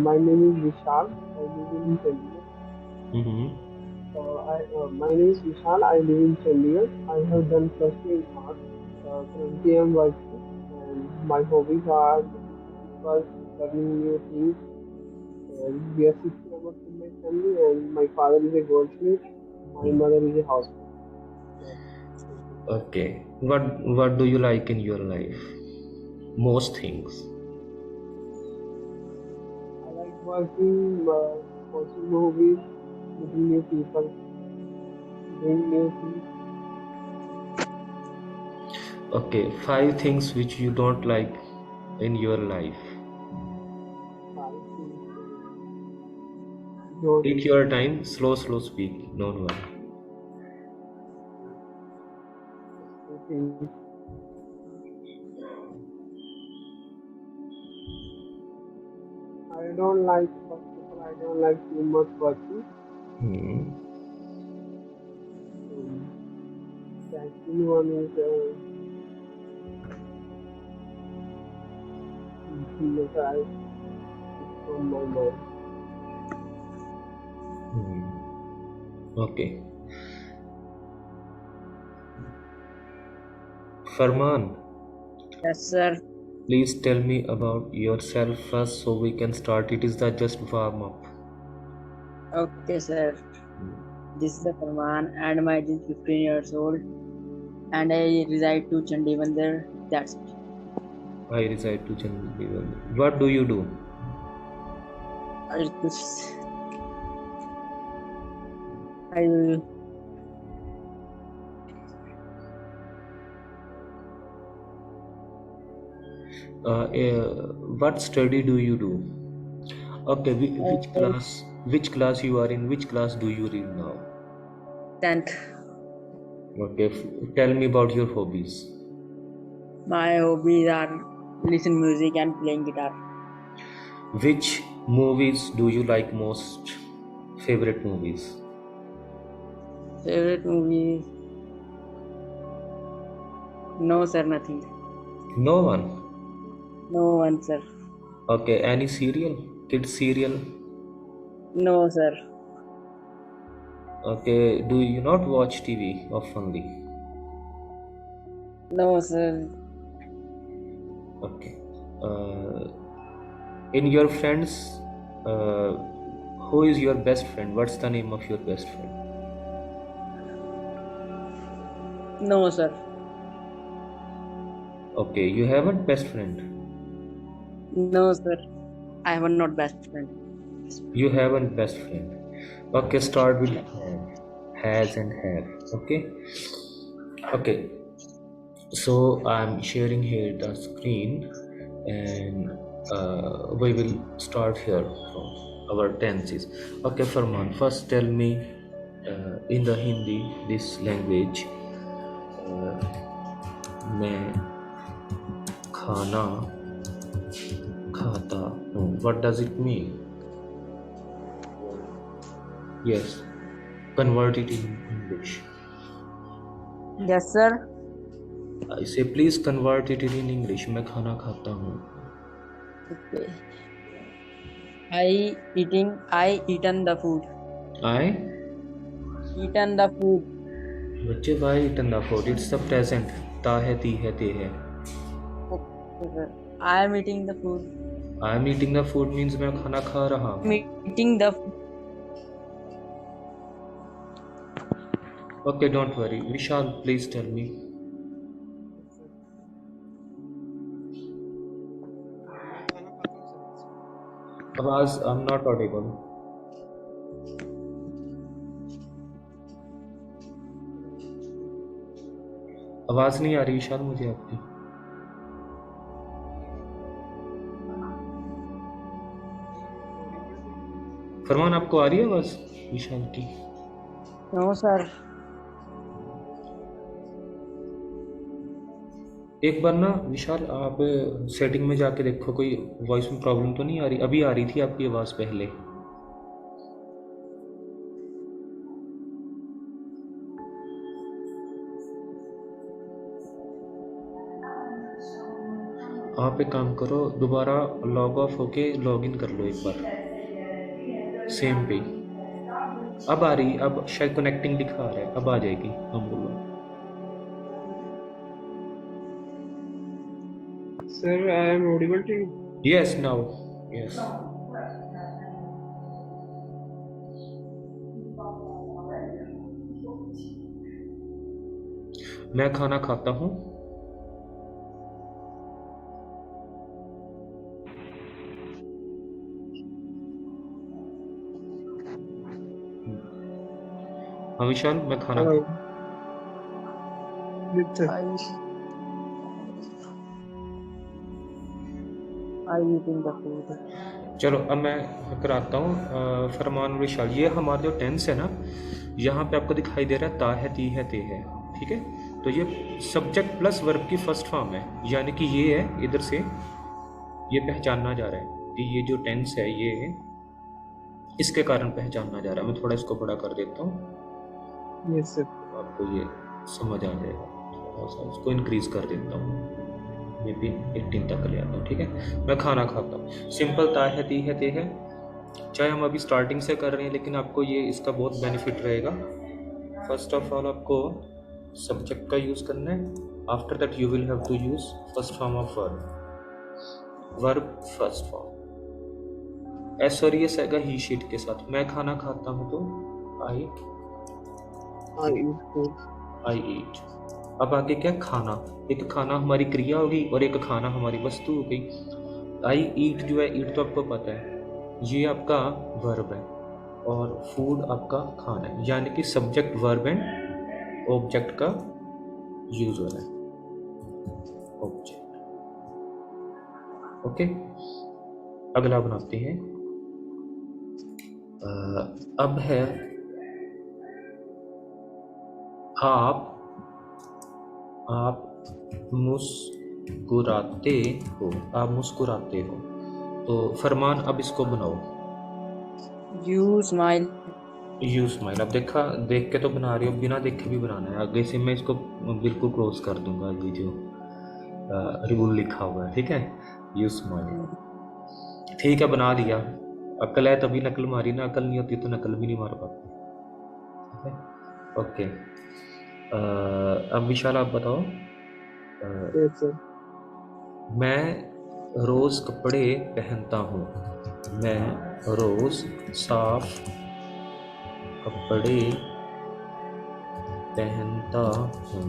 My name is Vishal. I live in Chandigarh. Mm-hmm. My name is Vishal. I live in Chandigarh. I have done plus two in arts. Currently, I'm working, and my hobbies are listening to people, learning new things. And we are 6 members in my family, and my father is a goldsmith. My mother is a housewife. That's it. Okay. What do you like in your life? Most things. I like working, watching movies, meeting new people, doing new things. Okay. Five things which you don't like in your life. I think don't Take your time. Slow speak. Don't worry. think. I don't like, first of all, I don't like too much working. Hmm. Um, Second one is something that it's from my mind. Hmm. Okay. Farman, Yes, sir. please tell me about yourself first so we can start. It is the just warm up. Okay, sir. This is the Farman, and my age is 15 years old, and I reside to Chandimandir. That's it. I reside to Chandigarh. What do you do? I just I What study do you do? Okay, which I class? Which class you are in? Which class do you read now? 10th. Okay, tell me about your hobbies. My hobbies are listen music and playing guitar. Which movies do you like most? Favorite movies? Favorite movie? No, sir, nothing. No one. No one, sir. Okay, any serial? Kids serial? No, sir. Okay, do you not watch TV oftenly? No, sir. Okay. Uh, in your friends, uh, who is your best friend? What's the name of your best friend? No, sir. Okay, you have a best friend. No, sir. I have a not best friend. You have a best friend. Okay, start with have, has and have. Okay. Okay. So I'm sharing here the screen, and we will start here from our tenses. Okay, Farman. First, tell me in the Hindi this language. मैं खाना खाता हूँ. What does it mean? Yes. Convert it in English. Yes, sir. I say please convert it in English. मैं खाना खाता हूँ. Okay. I eaten the food. I Eaten the food. बच्चे why eaten the food? It's the present. ता है ती है ते है. Okay, sir. I am eating the food. I am eating the food means मैं खाना खा रहा I'm हूँ. eating the food. Okay, don't worry. Vishal, please tell me. मैं खाना खाता हूँ सर। आवाज I'm not audible. आवाज नहीं आ रही विशाल मुझे आपकी. Audible to you? फरमान आपको आ रही है आवाज विशाल की? No, sir. एक बार ना विशाल आप सेटिंग में जाके देखो कोई वॉइस में प्रॉब्लम तो नहीं आ रही. अभी आ रही थी आपकी आवाज पहले. आप एक काम करो, दोबारा लॉग ऑफ होके लॉग इन कर लो एक बार सेम पे। अब आ रही, अब शायद कनेक्टिंग दिखा रहा है, अब आ जाएगी। हम बोलो। Sir, I am audible to you. Yes now. Yes. मैं खाना खाता हूँ। हाँ विशाल, मैं खाना Hello. खाता Yes, sir. I eating the food. चलो अब मैं कराता हूँ। फरमान और विशाल, ये हमारा जो टेंस है ना, यहाँ पे आपको दिखाई दे रहा है ता है, ती है, ते है। ठीक है, तो ये सब्जेक्ट प्लस वर्ब की फर्स्ट फॉर्म है, यानी कि ये है, इधर से ये पहचानना जा रहा है कि ये जो टेंस है ये इसके कारण पहचानना जा रहा है। मैं थोड़ा इसको बड़ा कर देता हूँ, Yes, sir. आपको ये समझ आ जाएगा। थोड़ा सा इसको इंक्रीज कर देता हूँ, मे बी 18 तक ले आता हूँ। ठीक है, मैं खाना खाता हूँ। सिंपल ता है, ती है, ते है। चाहे हम अभी स्टार्टिंग से कर रहे हैं, लेकिन आपको ये इसका बहुत बेनिफिट रहेगा। फर्स्ट ऑफ ऑल आपको सब्जेक्ट का यूज़ करना है। After that you will have to use first form of verb. Verb first form. एसोरियस आएगा ही शीट के साथ। मैं खाना खाता हूँ तो आई I eat food. आई ईट। अब आगे क्या, खाना। एक खाना हमारी क्रिया हो गई और एक खाना हमारी वस्तु हो गई। आई ईट जो है, ईट तो आपको पता है, ये आपका वर्ब है और फूड आपका खाना है, यानी कि सब्जेक्ट वर्ब एंड ऑब्जेक्ट का यूज हो रहा है। ऑब्जेक्ट। ओके, अगला बनाते हैं। अब है आप मुस्कुराते हो। आप मुस्कुराते हो। तो फरमान, अब इसको बनाओ। You smile. You smile. अब देखा, देख के तो बना रही हो, बिना देखे भी बनाना है। आगे से मैं इसको बिल्कुल क्लोज कर दूंगा, ये जो रूल लिखा हुआ है। ठीक है, यू स्माइल। ठीक है, बना लिया। अकल है तभी नकल मारी ना, अकल नहीं होती तो नकल भी नहीं मार पाते। ठीक है, ओके। अब विशाल आप बताओ। Yes, sir. मैं रोज कपड़े पहनता हूँ। मैं रोज साफ कपड़े पहनता हूँ।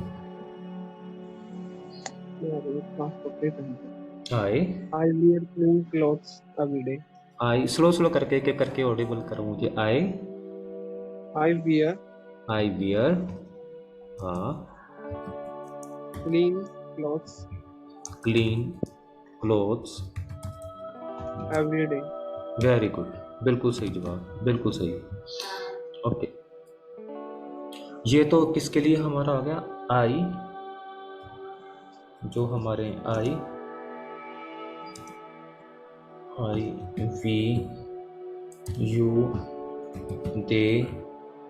मैं रोज साफ कपड़े पहनता हूँ। आई I wear clean clothes every day. I slow slow करके, एक एक करके ऑडिबल करो मुझे। I wear I wear. हाँ, clean clothes clean clothes. every day. Very good, बिल्कुल सही जवाब, बिल्कुल सही। ओके, ये तो किसके लिए हमारा आ गया, आई, जो हमारे आई वी यू दे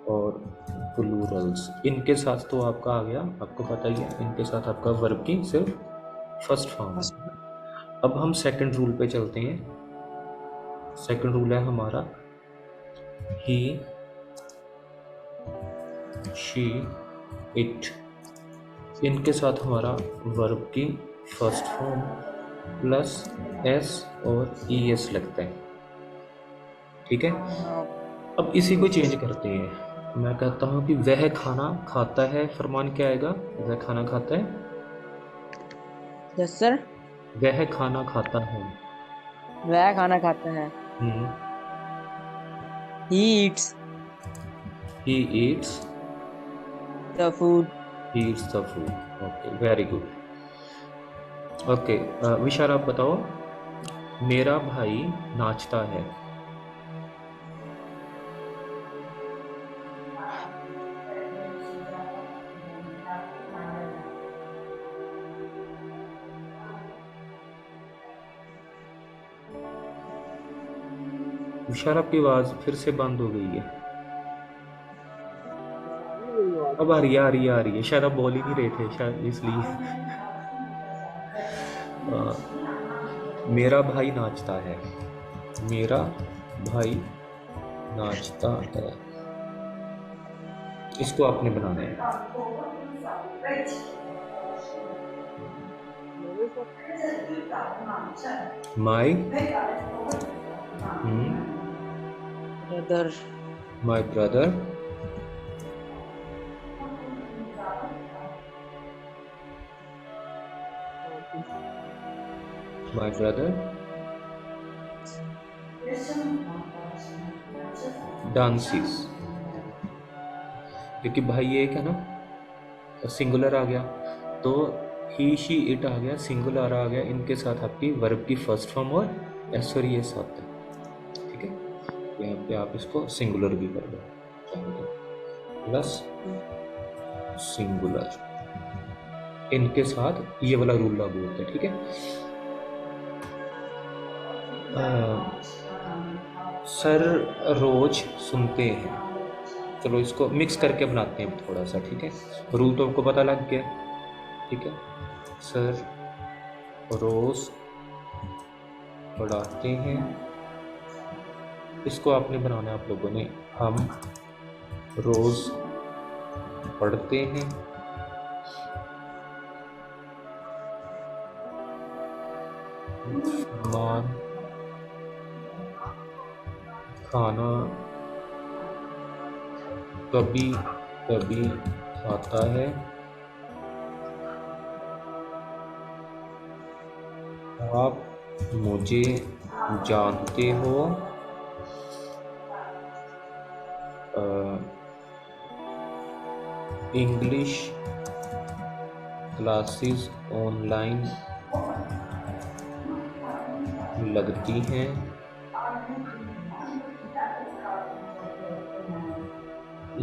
और प्लूरल्स, इनके साथ तो आपका आ गया, आपको पता ही है, इनके साथ आपका वर्ब की सिर्फ फर्स्ट फॉर्म है। अब हम सेकंड रूल पे चलते हैं। सेकंड रूल है हमारा ही, शी, इट। इनके साथ हमारा वर्ब की फर्स्ट फॉर्म प्लस एस और ई एस लगता है। ठीक है, अब इसी को चेंज करते हैं। मैं कहता हूँ कि वह खाना खाता है। फरमान क्या आएगा, वह खाना खाता है। Yes, sir. वह खाना खाता है। वह खाना खाता है. He eats he eats the food. He eats the food. Okay, very good. Okay, Vishal आप बताओ। मेरा भाई नाचता है। विशाल आपकी आवाज फिर से बंद हो गई है। अब आ रही है, आ रही है, आ रही है। शायद आप बोल ही नहीं रहे थे, शायद इसलिए। मेरा भाई नाचता है। मेरा भाई नाचता है। इसको आपने बनाना है। मैंने sir my brother, my brother कुछ माई ब्रदर डांसिस। क्योंकि भाई एक है ना, सिंगुलर आ गया, तो ही शी इट आ गया, सिंगुलर आ गया, इनके साथ आपकी वर्ब की फर्स्ट फॉर्म और एस और एस आता है। ठीक है, यहाँ पे आप इसको सिंगुलर भी कर दो चाहे तो, प्लस सिंगुलर, इनके साथ ये वाला रूल लागू होता है। ठीक है, सर रोज सुनते हैं। चलो इसको मिक्स करके बनाते हैं थोड़ा सा। ठीक है, रूल तो आपको पता लग गया। ठीक है, सर रोज पढ़ाते हैं, इसको आपने बनाना है आप लोगों ने, हम रोज पढ़ते हैं। मान खाना कभी कभी खाता है। आप मुझे जानते हो। इंग्लिश क्लासेस ऑनलाइन लगती हैं।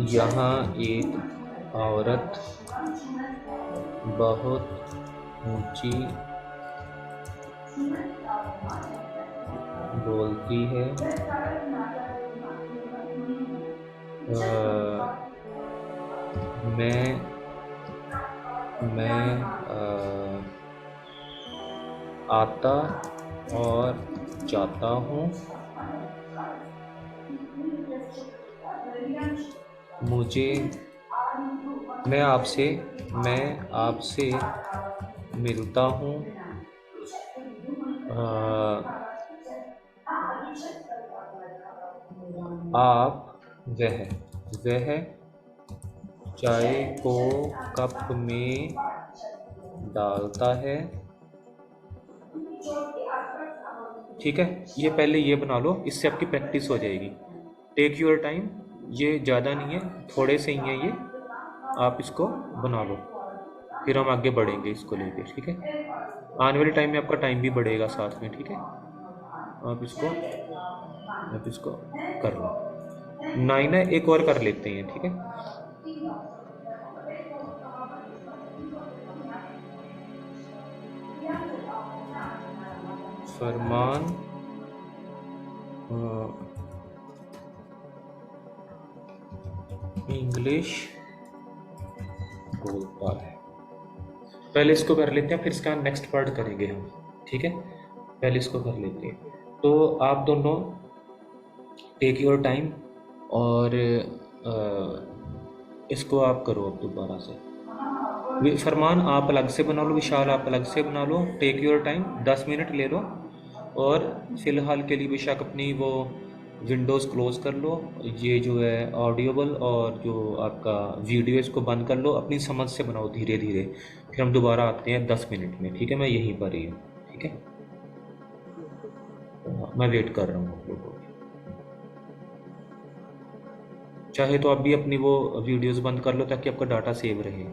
यहाँ एक औरत बहुत ऊंची बोलती है। मैं आता और जाता हूँ। मुझे मैं आपसे मिलता हूँ। आप वह चाय को कप में डालता है। ठीक है, ये पहले ये बना लो, इससे आपकी प्रैक्टिस हो जाएगी। टेक योर टाइम, ये ज़्यादा नहीं है, थोड़े से ही है ये, आप इसको बना लो, फिर हम आगे बढ़ेंगे इसको लेके। ठीक है, आने वाले टाइम में आपका टाइम भी बढ़ेगा साथ में। ठीक है, आप इसको कर लो। 9 है, एक और कर लेते हैं। ठीक है, फरमान इंग्लिश बोलता है। पहले इसको कर लेते हैं, फिर इसका नेक्स्ट पार्ट करेंगे हम। ठीक है, पहले इसको कर लेते हैं। तो आप दोनों टेक योर टाइम, और इसको आप करो अब दोबारा से। फरमान आप अलग से बना लो, विशाल आप अलग से बना लो। टेक योर टाइम, 10 मिनट ले लो, और फिलहाल के लिए बेशक अपनी वो विंडोज़ क्लोज कर लो, ये जो है ऑडियोबल और जो आपका वीडियो, इसको बंद कर लो, अपनी समझ से बनाओ धीरे धीरे, फिर हम दोबारा आते हैं 10 मिनट में। ठीक है, मैं यहीं पर ही हूँ। ठीक है, मैं वेट कर रहा हूँ आप लोगों की। चाहे तो आप भी अपनी वो वीडियोज़ बंद कर लो ताकि आपका डाटा सेव रहे।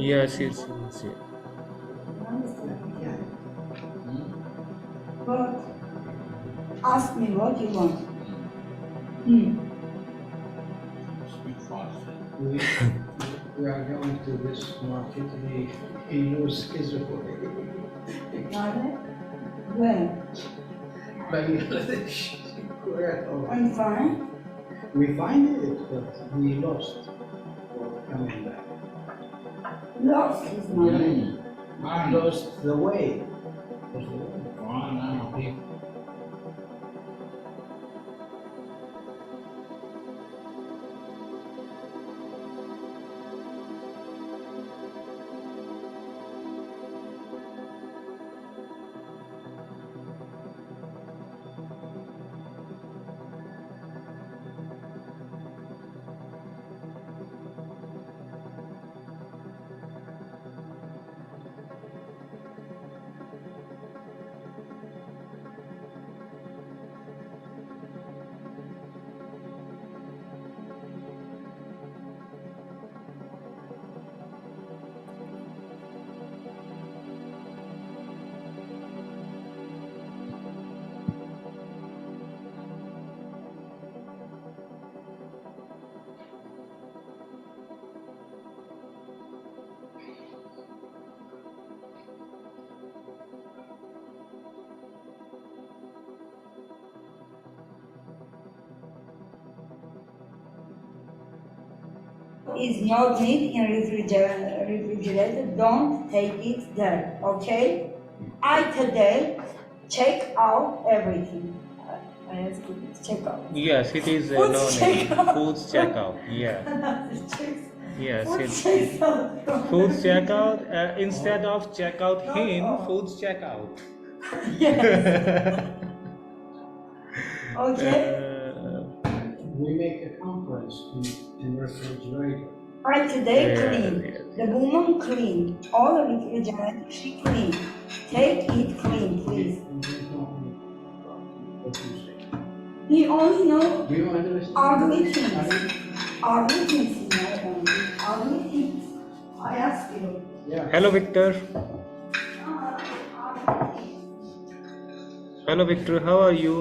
Yes, yes, yes. But ask me what you want. Hmm. We, we are going to this market. He knows Israel. Where? Bangladesh. Where? I'm fine. We find it, but we lost for coming back. Lost is not right. Lost the way. Is not neat in refrigerator, don't take it there, okay? I today check out everything. I asked you to check out. Yes, it is Foods no name. checkout. Foods checkout. Yeah. Yes, Food it's checkout. foods checkout. Instead of checkout him, foods checkout. Yes. Okay. We make a conference in refrigerator. I today Yeah, clean. yeah. The woman clean. All the refrigerator she clean. Take it clean, please. We don't know what you say. You only know Do you understand? ugly things. Ugly things, madam. Ugly things. I ask you. Yeah. Hello, Victor. Hello, Victor. How are you?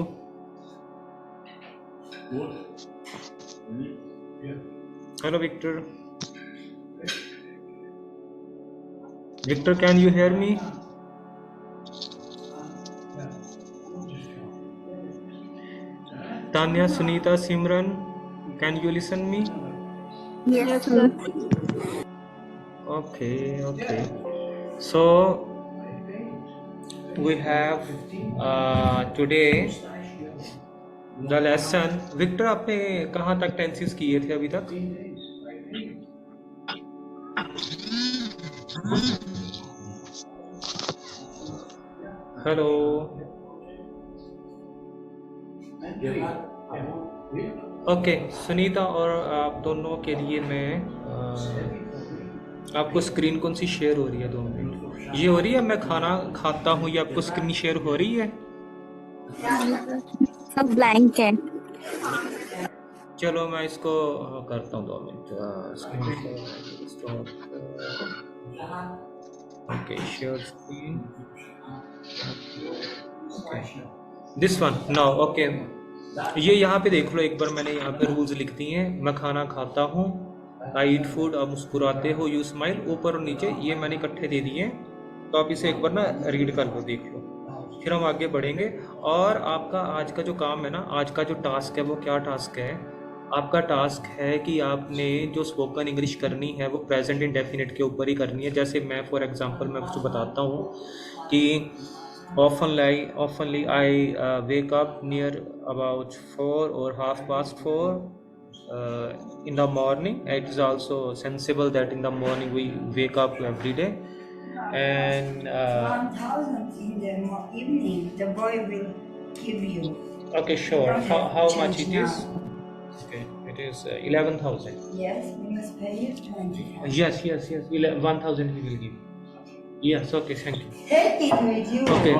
Hello, Victor. Victor, can you hear me? Tanya, Sunita, Simran, can you listen me? Yes, sir. Okay, okay. So we have today the lesson. Victor, आपने कहाँ तक tenses किए थे अभी तक? Hello. Okay, Sunita और आप दोनों के लिए मैं आपको स्क्रीन कौन सी शेयर हो रही है? 2 मिनट. ये हो रही है, मैं खाना खाता हूँ, ये आपको स्क्रीन शेयर हो रही है? सब ब्लैंक है. चलो मैं इसको करता हूँ 2 minute. Okay, share screen. This one now. Okay, ये यहाँ पे देख लो एक बार. मैंने यहाँ पे रूल्स लिख दिए हैं. मैं खाना खाता हूँ, आई ईट फूड, आप मुस्कुराते हो, यू स्माइल. ऊपर और नीचे ये मैंने इकट्ठे दे दिए हैं, तो आप इसे एक बार ना रीड कर लो, देख लो, फिर हम आगे बढ़ेंगे. और आपका आज का जो काम है ना, आज का जो टास्क है, वो क्या टास्क है? आपका टास्क है कि आपने जो स्पोकन इंग्लिश करनी है वो प्रेजेंट इंडेफिनिट के ऊपर ही करनी है. जैसे मैं फॉर एग्जांपल मैं कुछ बताता हूँ कि oftenly I wake up near about 4 or 4:30 in the morning. It is also sensible that in the morning we wake up every day. And 1,000 in the evening, the boy will give you. okay, sure. Okay, How change much it is? now. Okay, it is 11,000. Yes, we must pay you 20. Yes. 1,000 he will give. Yes, okay, thank you. Take it with you. Okay.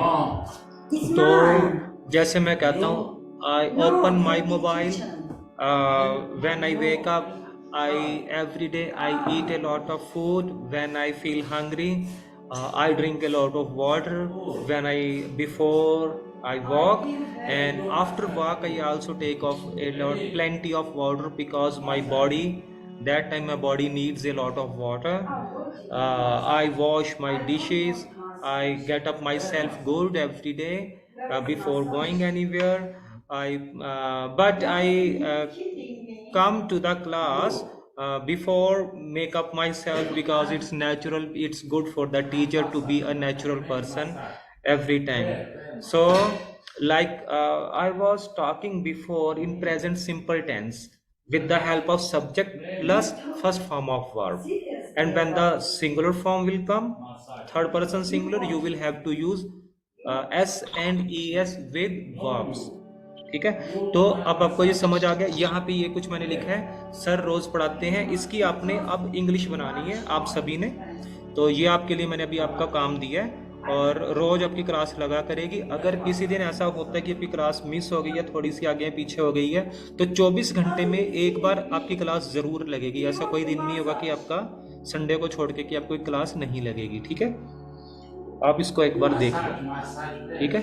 It's तो mine. जैसे मैं कहता हूँ, I No, open my take it mobile kitchen. when I wake up. I every day I eat a lot of food when I feel hungry. I drink a lot of water when I before I walk, and after walk I also take off a lot plenty of water because my body that time my body needs a lot of water. I wash my dishes. I get up myself good every day before going anywhere. But I come to the class before make up myself because it's natural. It's good for the teacher to be a natural person every time. So like I was talking before in present simple tense with the help of subject plus first form of verb, and when the singular form will come, third person singular, you will have to use s and es with verbs. ठीक है, तो अब आपको ये समझ आ गया। यहाँ पे ये कुछ मैंने लिखा है, सर रोज पढ़ाते हैं, इसकी आपने अब इंग्लिश बनानी है आप सभी ने। तो ये आपके लिए मैंने अभी आपका काम दिया है, और रोज आपकी क्लास लगा करेगी। अगर किसी दिन ऐसा होता है कि आपकी क्लास मिस हो गई है, थोड़ी सी आगे पीछे हो गई है, तो 24 घंटे में एक बार आपकी क्लास जरूर लगेगी। ऐसा कोई दिन नहीं होगा कि आपका संडे को छोड़ के कि आपको क्लास नहीं लगेगी। ठीक है, आप इसको एक बार देख लो। ठीक है,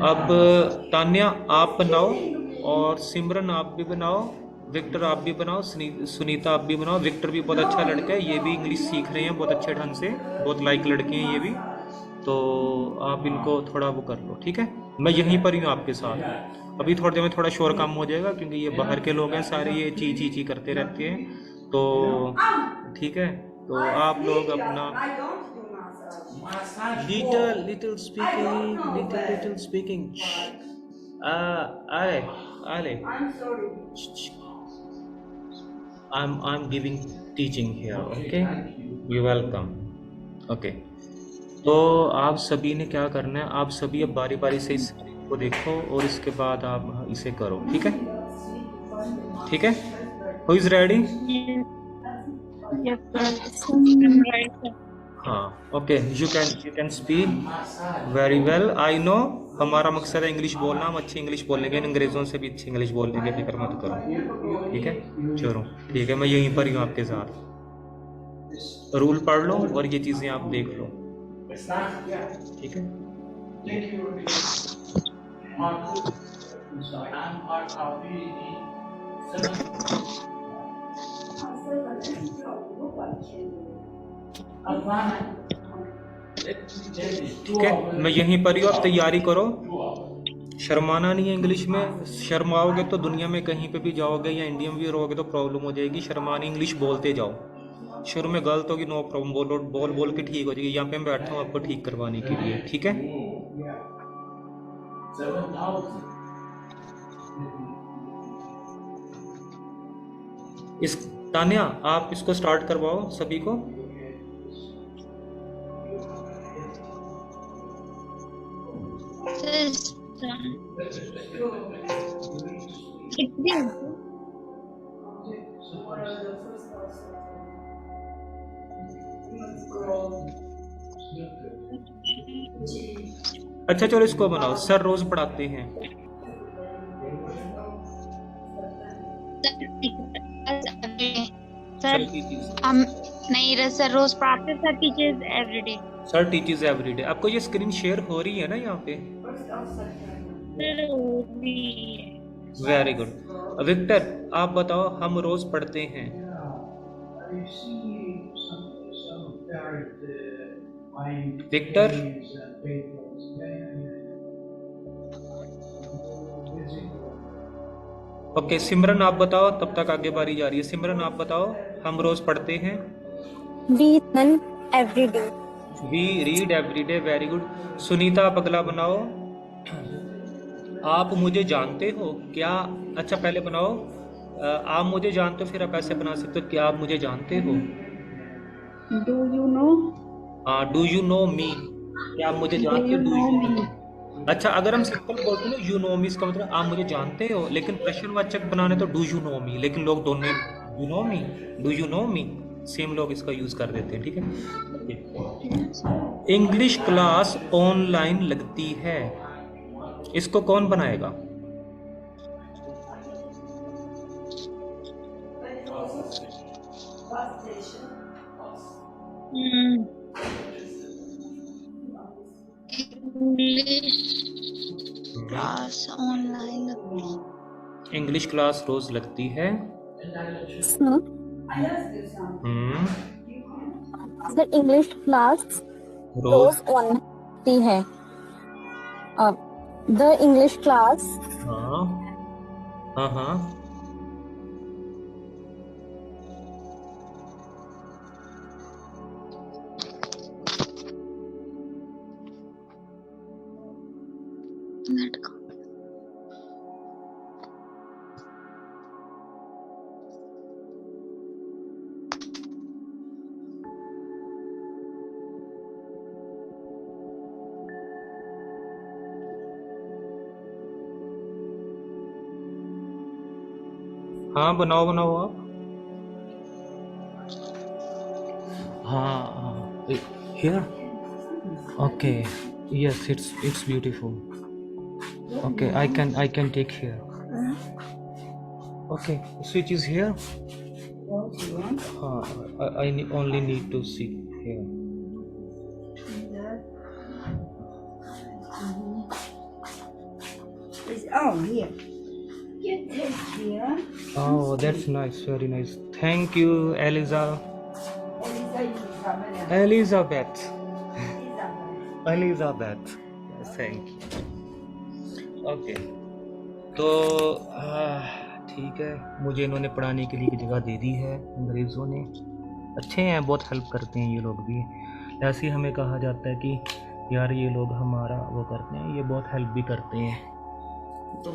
अब तान्या आप बनाओ, और सिमरन आप भी बनाओ, विक्टर आप भी बनाओ, सुनीता आप भी बनाओ। विक्टर भी बहुत अच्छा लड़का है, ये भी इंग्लिश सीख रहे हैं बहुत अच्छे ढंग से, बहुत लाइक लड़के हैं ये भी। तो आप इनको थोड़ा वो कर लो। ठीक है, मैं यहीं पर ही हूँ आपके साथ। अभी थोड़ी देर में थोड़ा शोर कम हो जाएगा क्योंकि ये बाहर के लोग हैं सारे, ये ची ची ची करते रहते हैं। तो ठीक है, तो आप लोग अपना little speaking Ale, I'm sorry. I'm giving teaching here, okay? You welcome. Okay, तो आप सभी ने क्या करना है, आप सभी अब बारी बारी से इस को देखो और इसके बाद आप इसे करो। ठीक है, ठीक है, who is ready? हाँ, okay, you can speak very well. I know हमारा मकसद है इंग्लिश बोलना, हम अच्छी इंग्लिश बोल लेंगे, अंग्रेजों से भी अच्छी इंग्लिश बोल लेंगे, फिक्र मत करो। ठीक है, चलो ठीक है, मैं यहीं पर ही हूँ आपके साथ। रूल पढ़ लो और ये चीज़ें आप देख लो। ठीक है, ठीक है, मैं यहीं पर ही हूँ, आप तैयारी करो। शर्माना नहीं है इंग्लिश में, शर्माओगे तो दुनिया में कहीं पे भी जाओगे या इंडिया में भी रहोगे तो प्रॉब्लम हो जाएगी। शर्मानी, इंग्लिश बोलते जाओ। शुरू में गलत होगी, नो प्रॉब्लम, बोल के ठीक हो जाएगी। यहाँ पे मैं बैठा हूँ आपको ठीक करवाने के लिए। ठीक है, इस तान्या आप इसको स्टार्ट करवाओ सभी को। अच्छा चलो इसको बनाओ, सर रोज पढ़ाते हैं। सर हम नहीं, सर रोज पढ़ाते, sir teachers everyday. Sir teachers everyday. आपको ये स्क्रीन शेयर हो रही है ना यहाँ पे? Very good. विक्टर आप बताओ, हम रोज पढ़ते हैं। विक्टर, ओके, सिमरन आप बताओ, तब तक आगे बारी जा रही है। सिमरन आप बताओ, हम रोज पढ़ते हैं। We learn every day. We read every day, very good. Sunita आप अगला बनाओ, आप मुझे जानते हो क्या। अच्छा पहले बनाओ, आप मुझे जानते हो, फिर आप ऐसे बना सकते हो, क्या आप मुझे जानते हो। Do you know? Do you know me, क्या आप मुझे जानते हो। Do you know. अच्छा अगर हम सिंपल बोलते हैं यू नो मी, इसका मतलब आप मुझे जानते हो, लेकिन प्रश्नवाचक बनाने तो डू यू नो मी, लेकिन लोग दोनों you know me, do you know me, same लोग इसका यूज कर देते हैं। ठीक है, इंग्लिश क्लास ऑनलाइन लगती है, इसको कौन बनाएगा। Mm, English class online. English class रोज लगती है। Sir, hmm sir, English class रोज। रोज ऑन होती है. The English class हाँ हाँ हाँ। Net का. हाँ बनाओ बनाओ आप। हाँ here. Okay, yes, it's beautiful. Okay, I can take here. Okay, switch is here. I only need to see here. Here. Get this here. Oh, that's nice, very nice. Thank you, Eliza. Elizabeth. Elizabeth. Yes, thank you. Okay. तो ठीक है, मुझे इन्होंने पढ़ाने के लिए एक जगह दे दी है अंग्रेज़ों ने। अच्छे हैं, बहुत हेल्प करते हैं ये लोग भी। ऐसे ही हमें कहा जाता है कि यार ये लोग हमारा वो करते हैं, ये बहुत हेल्प भी करते हैं। तो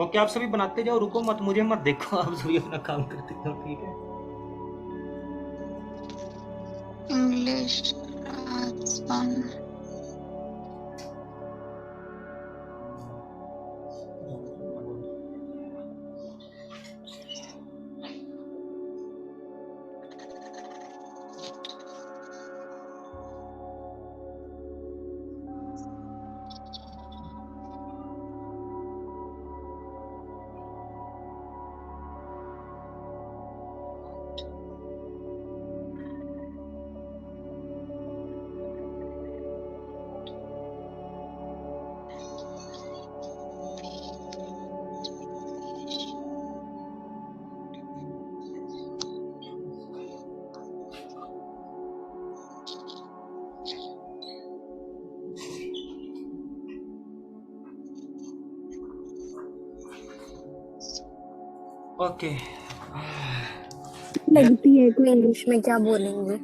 ओके, आप सभी बनाते जाओ, रुको मत, मुझे मत देखो, आप सभी अपना काम करते जाओ, ठीक है। English class 1. ओके लगती है कोई इंग्लिश में क्या बोलेंगे.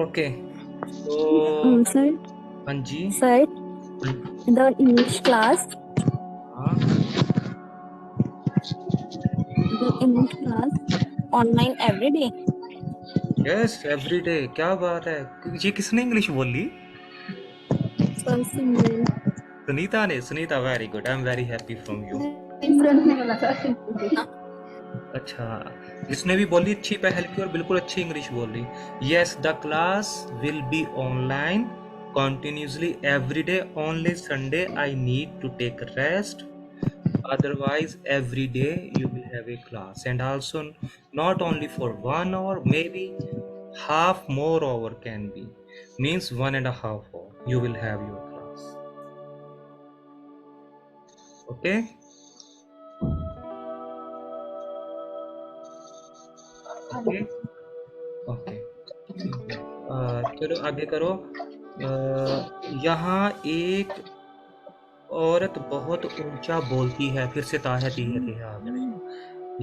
ओके तो Sir, हाँ जी। sir, the English class, हाँ the English class online every day. Yes, everyday. क्या बात है, ये किसने इंग्लिश बोली? Sir, Simran. सुनीता ने। Sunita, very good, I am very happy from you. Simran ने बोला था. अच्छा, जिसने भी बोली अच्छी पहल की और बिल्कुल अच्छी इंग्लिश बोल रही। Yes, the class will be online continuously every day, only Sunday I need to take rest, otherwise every day you will have a class, and also not only for 1 hour, maybe half more hour can be, means 1.5 hour you will have your class. Okay, okay, okay. चलो आगे करो। यहाँ एक औरत बहुत ऊंचा बोलती है। फिर से ता है ती है ती है आ गया।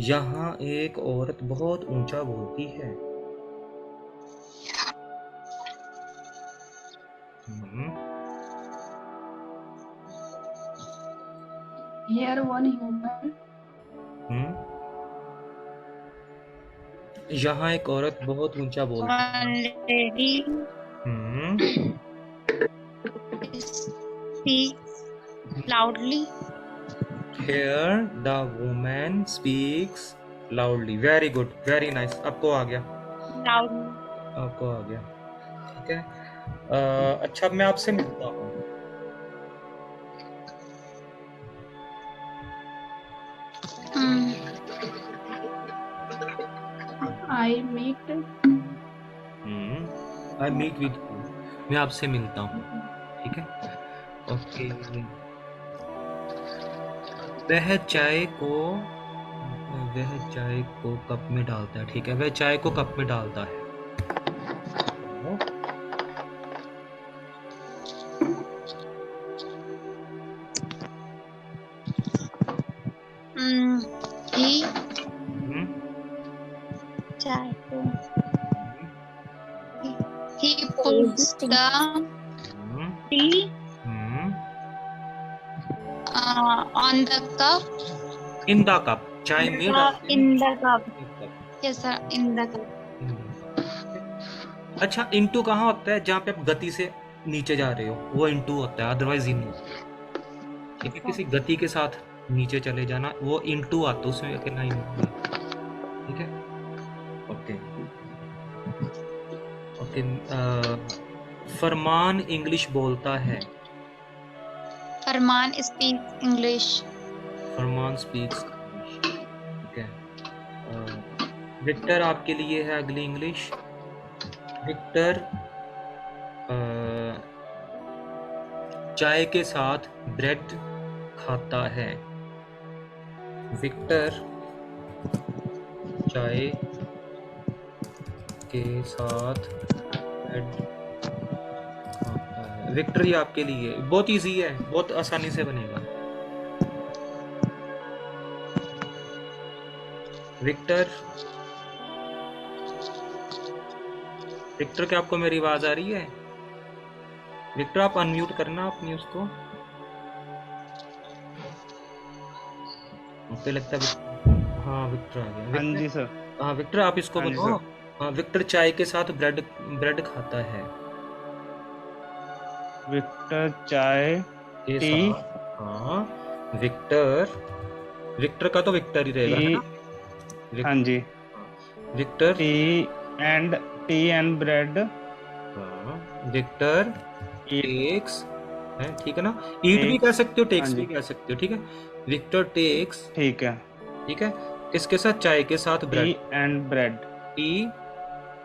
यहाँ एक औरत बहुत ऊंचा बोलती है। Here one human. यहाँ एक औरत बहुत ऊंचा बोलती है। One lady speaks loudly. Here the woman speaks loudly. Very good, very nice. आपको आ गया। Loudly. आपको आ गया, ठीक है। अच्छा, मैं आपसे मिलता हूँ। I meet. I meet with you, मैं आपसे मिलता हूँ। ठीक है, ओके। वह चाय को वह चाय को कप में डालता है। ठीक है, वह चाय को कप में डालता है। He हम्म, चाय को he Hold puts this thing. the hmm, tea hmm. on the cup. In the cup, चाय में डालते हैं। In the cup. Cup, Yes sir, in the cup. In the cup. अच्छा, इनटू कहाँ होता है? जहाँ पे आप गति से नीचे जा रहे हो वो इनटू होता है, अदरवाइज इन नहीं। ठीक है, किसी गति के साथ नीचे चले जाना वो इनटू आता है, उसमें अकेला इन नहीं। ठीक है, ओके ओके। फरमान इंग्लिश बोलता है। Farman speaks English. फरमान स्पीक्स इंग्लिश। ठीक है, विक्टर आपके लिए है अगली इंग्लिश। विक्टर चाय के साथ ब्रेड खाता है। विक्टर चाय के साथ ब्रेड खाता है। विक्टर ये आपके लिए बहुत इजी है, बहुत आसानी से बनेगा। विक्टर विक्टर, क्या आपको मेरी आवाज आ रही है? विक्टर आप अनम्यूट करना अपनी उसको। मुझे लगता है हाँ विक्टर आ गया। हाँ विक्टर, जी सर। हाँ विक्टर आप इसको हाँ जी बताओ। सर। हाँ, विक्टर चाय के साथ ब्रेड ब्रेड खाता है। विक्टर चाय के टी साथ, हाँ विक्टर, विक्टर का तो विक्टर ही रहेगा, है टी। ना? हाँ जी, विक्टर, टी एंड ब्रेड हाँ विक्टर ईट। टेक्स, है ठीक है ना? ईट भी कह सकते हो, टेक्स हाँ भी जी, कह सकते हो। ठीक है, विक्टर टेक्स, ठीक है। ठीक है, किसके साथ? चाय के साथ T bread. And bread, T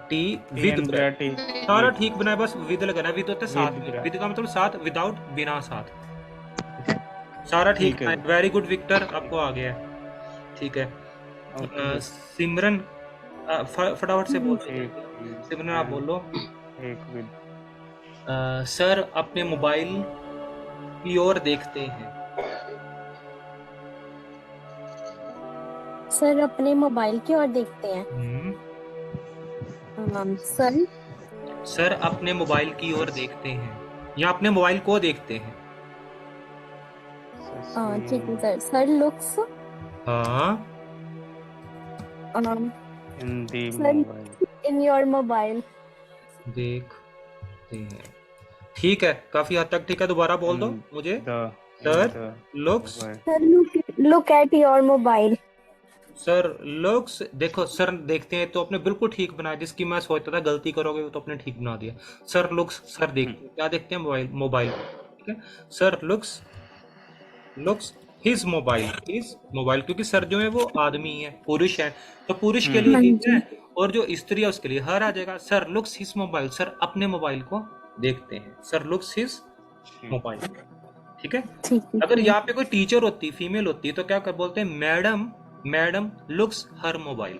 T T with and bread. Bread सारा ईट ठीक बनाए, बस विद लगाना है। विद होता है विद साथ में, ब्रेड। विद का मतलब साथ, विदाउट बिना साथ। ठीक है, सारा ठीक ठीक है है। सर। वेरी गुड विक्टर, आपको आ गया है। ठीक है, ओके सर। सिमरन फटाफट से बोल दो एक जल्दी। विद सिमरन आप एंड बोलो। एक विद। सर अपने मोबाइल की ओर देखते हैं। सर अपने मोबाइल की ओर देखते हैं। सर सर अपने मोबाइल की ओर देखते हैं, या अपने मोबाइल को देखते हैं। ठीक है सर। सर लुक्स हाँ, in the sir mobile. In your mobile. देखते हैं, ठीक है, काफी हद तक ठीक है। दोबारा बोल दो मुझे। Sir looks, sir look at your mobile. Sir looks, देखो सर देखते हैं तो आपने बिल्कुल ठीक बनाया, जिसकी मैं सोचता था गलती करोगे वो तो आपने ठीक बना दिया। सर लुक्स, सर देखते हैं, क्या देखते हैं? Mobile, mobile. ठीक है, sir looks his mobile, his mobile, क्योंकि सर जो है वो आदमी है, पुरुष है, तो पुरुष के लिए हाँ हिज जी। है, और जो स्त्री है उसके लिए हर आ जाएगा। Sir looks his mobile, sir अपने मोबाइल को देखते हैं। Sir looks his mobile. ठीक है, ठीक है अगर सर। यहाँ पे कोई टीचर होती, फीमेल होती, तो क्या कर बोलते हैं? Madam, madam looks her mobile.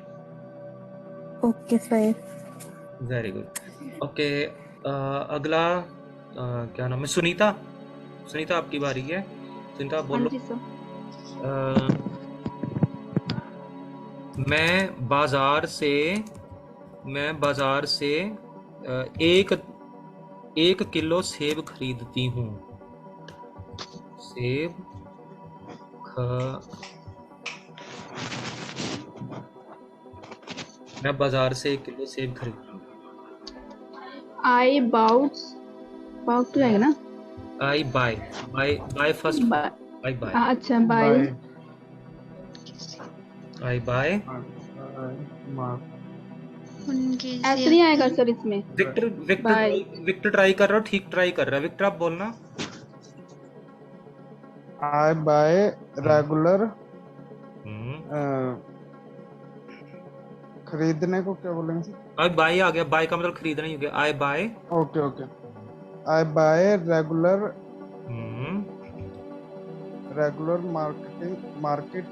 Okay sir. Very good, okay. अगला क्या नाम है? सुनीता, सुनीता आपकी बारी है। सुनीता आप हाँ बोलो। जी सर। मैं बाजार से एक किलो सेब खरीदती हूँ। सेब मैं बाजार से 1 किलो सेब खरीदती हूँ। I bought to रहेगा ना? I buy first, Buy. I buy, अच्छा buy. I buy उनके ऐसे नहीं आएगा सर इसमें। Victor Victor bye. Victor try कर रहा हो, ठीक ट्राई कर रहा है। विक्टर आप बोलना। I buy regular हम्म खरीदने को क्या बोलेंगे सर? अब बाय आ गया, बाय का मतलब खरीदना ही हो गया। I buy. Okay okay. I buy regular market.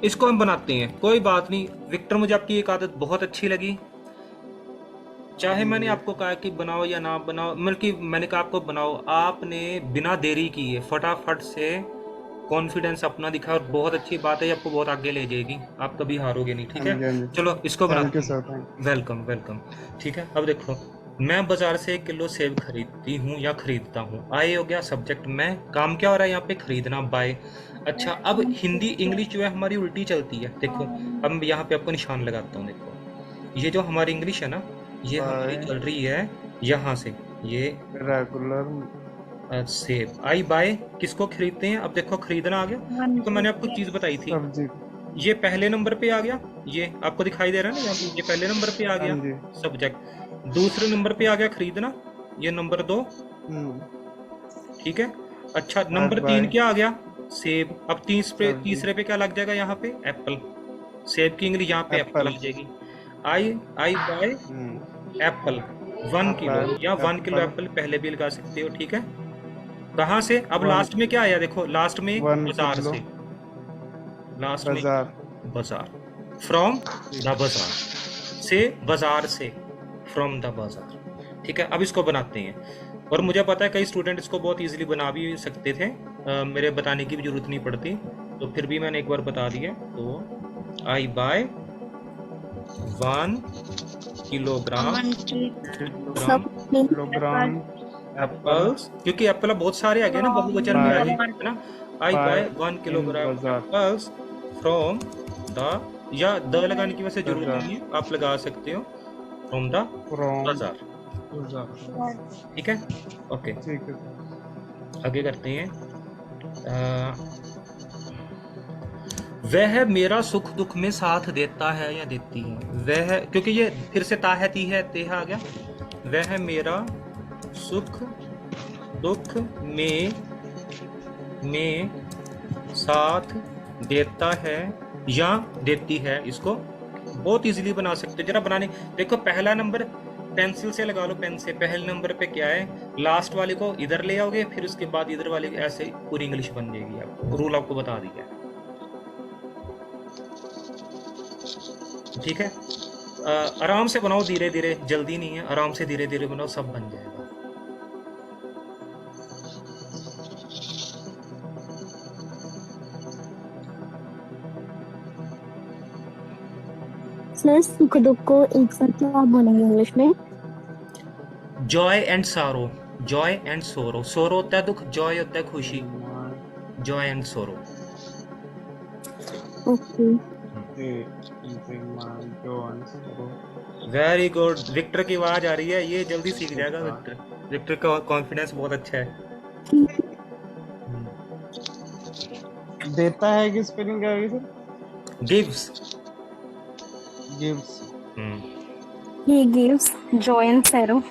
इसको हम बनाते हैं, कोई बात नहीं। विक्टर मुझे आपकी एक आदत बहुत अच्छी लगी। चाहे मैंने आपको कहा कि बनाओ या ना बनाओ, बल्कि मैंने कहा आपको बनाओ, आपने बिना देरी किए फटाफट से कॉन्फिडेंस अपना दिखा, और बहुत अच्छी बात है, ये आपको बहुत आगे ले जाएगी, आप कभी हारोगे नहीं। ठीक हाँ जी, हाँ है, जी। चलो इसको थैंक बनाते यू हैं। Sir, thank welcome welcome. ठीक है, अब देखो, मैं बाजार से 1 किलो सेब खरीदती हूँ या खरीदता हूँ। आए हो गया सब्जेक्ट में, काम क्या हो रहा है यहाँ पे, खरीदना, बाय। अच्छा, अब हिंदी इंग्लिश जो है हमारी उल्टी चलती है। देखो, अब यहाँ पे आपको निशान लगाता हूँ। देखो, ये जो हमारी इंग्लिश है ना, ये हमारी बाय चल रही है यहाँ से, ये रेगुलर सेब। आई बाय किसको खरीदते हैं? अब देखो खरीदना आ गया। तो मैंने आपको चीज बताई थी, सब्जी। ये पहले नंबर पे आ गया, ये आपको दिखाई दे रहा है ना यहाँ पे, ये पहले नंबर पे आ हाँ गया जी। सब्जेक्ट। दूसरे नंबर पे आ गया खरीदना, ये नंबर 2। ठीक है। अच्छा, नंबर 3 क्या आ गया? सेब। अब तीसरे पे क्या लग जाएगा यहाँ पे? एप्पल। सेब की इंग्लिश यहाँ पे एप्पल लग जाएगी। आई बाय एप्पल 1 किलो, या 1 किलो एप्पल पहले भी लगा सकते हो। ठीक है, कहाँ से? अब लास्ट में क्या आया? देखो लास्ट में बाजार से, लास्ट में बाजार, फ्रॉम द बाजार से, बाजार से, फ्रॉम द बाजार। ठीक है, अब इसको बनाते हैं। और मुझे पता है कई स्टूडेंट इसको बहुत इजीली बना भी सकते थे, मेरे बताने की भी जरूरत नहीं पड़ती, तो फिर भी मैंने एक बार बता दिया। तो आई बाय 1 किलोग्राम एप्पल्स, क्योंकि एप्पल बहुत सारे आ गए ना, बहुवचन में आ गए है ना। I buy 1 kilogram apples from the, या द लगाने की वैसे जरूरत नहीं है, आप लगा सकते हो, फ्रॉम द बाजार। ठीक है, ओके, ठीक है। आगे करते हैं। वह मेरा सुख दुख में साथ देता है या देती है। वह, क्योंकि ये फिर से ता है, ती है, ते आ गया। वह मेरा सुख दुख में साथ देता है या देती है। इसको बहुत इजीली बना सकते हो, जरा बनाने देखो। पहला नंबर पेंसिल से लगा लो, पेन से। पहले नंबर पे क्या है, लास्ट वाले को इधर ले आओगे, फिर उसके बाद इधर वाले, ऐसे पूरी इंग्लिश बन जाएगी। आपको रूल आपको बता दिया है। ठीक है, आराम से बनाओ, धीरे धीरे, जल्दी नहीं है, आराम से धीरे धीरे बनाओ, सब बन जाएगा। सर सुख दुख को एक साथ क्या बोलेंगे इंग्लिश में? Joy and sorrow, joy and sorrow. Sorrow होता है दुख, जॉय होता है खुशी। Joy and sorrow. Okay. Very good. Victor की आवाज आ रही है, ये जल्दी सीख जाएगा विक्टर। विक्टर का कॉन्फिडेंस बहुत अच्छा है। देता है कि स्पेलिंग क्या होगी sir? Gives. Gives. He gives joy and sorrow.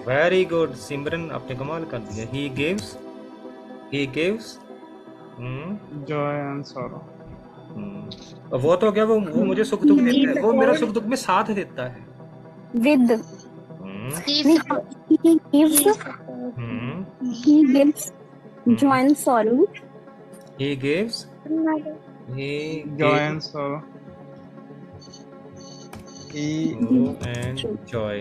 Very good Simran, आपने कमाल कर दिया। He gives joy and sorrow. वो तो क्या, वो मुझे सुख दुख देता है, वो मेरा सुख दुख में साथ देता है। With. नहीं, he gives joy and sorrow. He gives Joy and sorrow. and joy.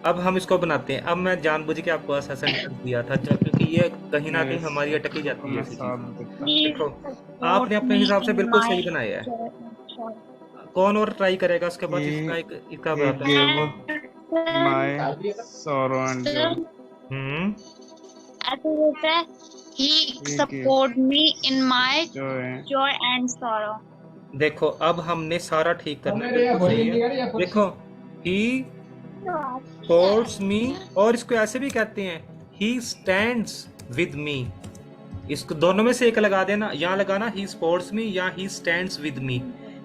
अब हम इसको बनाते हैं। अब मैं जानबूझ के आपको ऐसा सेंटेंस दिया था, क्योंकि ये कहीं ना कहीं हमारी अटक ही जाती है। देखो, आपने अपने हिसाब से बिल्कुल सही बनाया है। कौन और ट्राई करेगा उसके बाद? इसका माय सॉरो एंड जॉय। ऐसे होता है, he support me in my joy and sorrow. देखो, अब हमने सारा ठीक करना है, बिल्कुल सही है। देखो, he supports me, और इसको ऐसे भी कहते हैं, he stands with me, इसको दोनों में से एक लगा देना, यहाँ लगाना ही स्पोर्ट्स मी या he stands with me.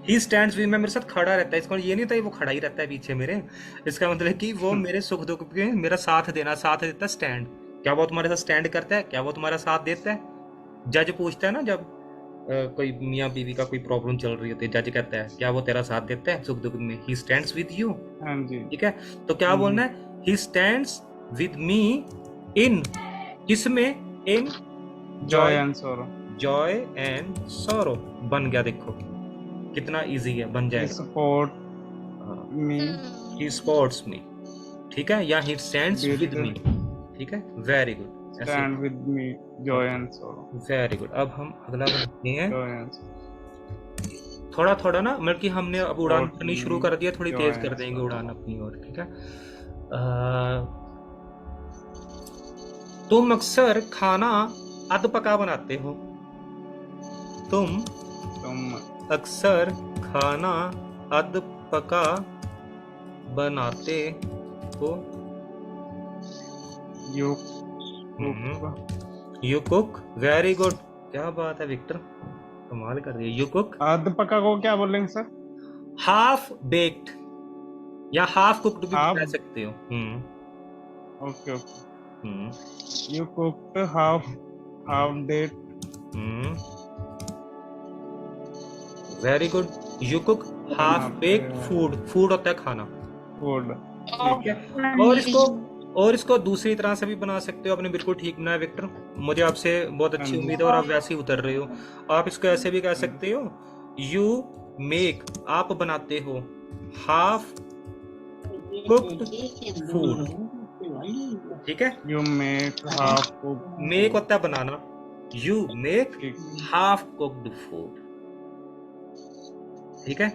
He stands with में मेरे साथ खड़ा रहता है, इसको ये नहीं था वो खड़ा ही रहता है पीछे मेरे, इसका मतलब कि वो मेरे सुख दुख में मेरा साथ देना, साथ देता है स्टैंड। क्या वो तुम्हारे साथ स्टैंड करता है? क्या वो तुम्हारा साथ देता है? जज पूछता है ना जब कोई मियाँ बीवी का कोई प्रॉब्लम चल रही होती है, जज कहता है क्या वो तेरा साथ देता है सुख दुख में? He stands with you. हाँ जी। ठीक है, तो क्या बोलना है? ही स्टैंड्स विद मी इन, किसमें? In joy and sorrow. Joy and sorrow बन गया, देखो कितना इजी है, बन जाएगा। सपोर्ट मी, ही सपोर्ट्स मी, ठीक है, या ही स्टैंड्स विद मी, ठीक है, very good. Stand with me Joy and sorrow, very good. अब हम अगला बनाते हैं, जॉय एंड थोड़ा थोड़ा ना, मतलब कि हमने अब उड़ान Support करनी शुरू me, कर दिया, थोड़ी joy तेज and कर देंगे sorrow. उड़ान अपनी ओर, ठीक है। तुम अक्सर खाना अध पका बनाते हो। तुम तुम अक्सर खाना अध पका बनाते हो। You you cook, very good, क्या बात है विक्टर, कमाल कर रही है। यू कुक आध पका को क्या बोलेंगे सर? हाफ बेक्ड या हाफ कुक्ड भी Half? कह सकते हो। Okay okay. You cooked half date. Very good. You cook half baked food, food होता है खाना, फूड। ठीक है। और इसको दूसरी तरह से भी बना सकते हो, आपने बिल्कुल ठीक बनाया विक्टर, मुझे आपसे बहुत अच्छी उम्मीद है और आप वैसे ही उतर रहे हो। आप इसको ऐसे भी कह सकते हो, यू मेक, आप बनाते हो, हाफ कुक्ड फूड, ठीक है। You make half cooked, make होता है बनाना, you make half cooked food, ठीक है।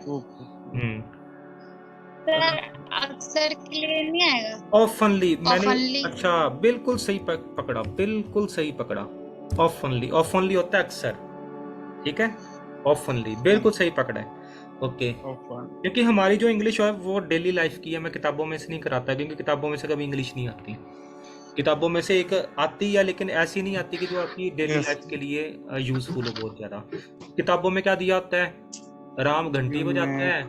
अक्सर के लिए नहीं आएगा? ऑफनली, मैंने Oftenly. अच्छा बिल्कुल सही पकड़ा, बिल्कुल सही पकड़ा। ऑफनली, ऑफनली होता है अक्सर, ठीक है, ऑफनली बिल्कुल सही पकड़ा है। ओके, क्योंकि हमारी जो इंग्लिश है वो डेली लाइफ की है, मैं किताबों में से नहीं कराता, क्योंकि किताबों में से कभी इंग्लिश नहीं आती। किताबों में से एक आती है, लेकिन ऐसी नहीं आती कि जो आपकी डेली लाइफ के लिए यूजफुल हो बहुत ज्यादा। किताबों में क्या दिया होता है? राम घंटी बजाते हैं,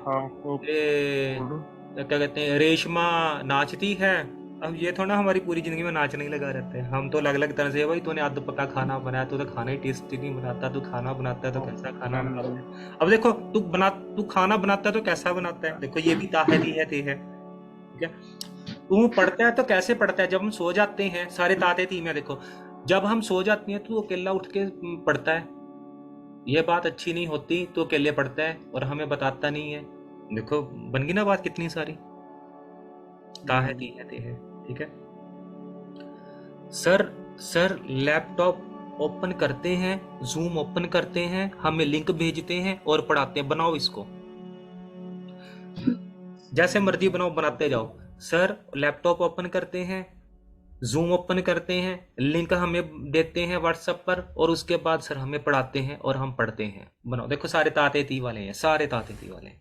क्या कहते हैं, रेशमा नाचती है। अब ये थोड़ा हमारी पूरी जिंदगी में नाचने ही लगा रहते हैं, हम तो अलग अलग तरह से, भाई तूने आधा पका खाना बनाया, तो खाना ही टेस्टी नहीं बनाता, तू खाना बनाता है तो कैसा खाना बनाता है। अब देखो तू खाना बनाता है तो कैसा बनाता है, देखो ये भी ता है, ठीक है। तू पढ़ता है तो कैसे पढ़ता है? जब हम सो जाते हैं, सारे ताते थी में देखो, जब हम सो जाते हैं तो अकेला उठ के पढ़ता है, ये बात अच्छी नहीं होती, तो अकेले पढ़ता है और हमें बताता नहीं है। देखो बन गई ना बात कितनी सारी, ताहे ती है, ठीक है। सर लैपटॉप ओपन करते हैं, जूम ओपन करते हैं, हमें लिंक भेजते हैं और पढ़ाते हैं, बनाओ इसको, जैसे मर्जी बनाओ, बनाते जाओ। सर लैपटॉप ओपन करते हैं, जूम ओपन करते हैं, लिंक हमें देते हैं व्हाट्सएप पर, और उसके बाद सर हमें पढ़ाते हैं और हम पढ़ते हैं, बनाओ। देखो सारे ताते ती वाले हैं, सारे ताते ती वाले हैं।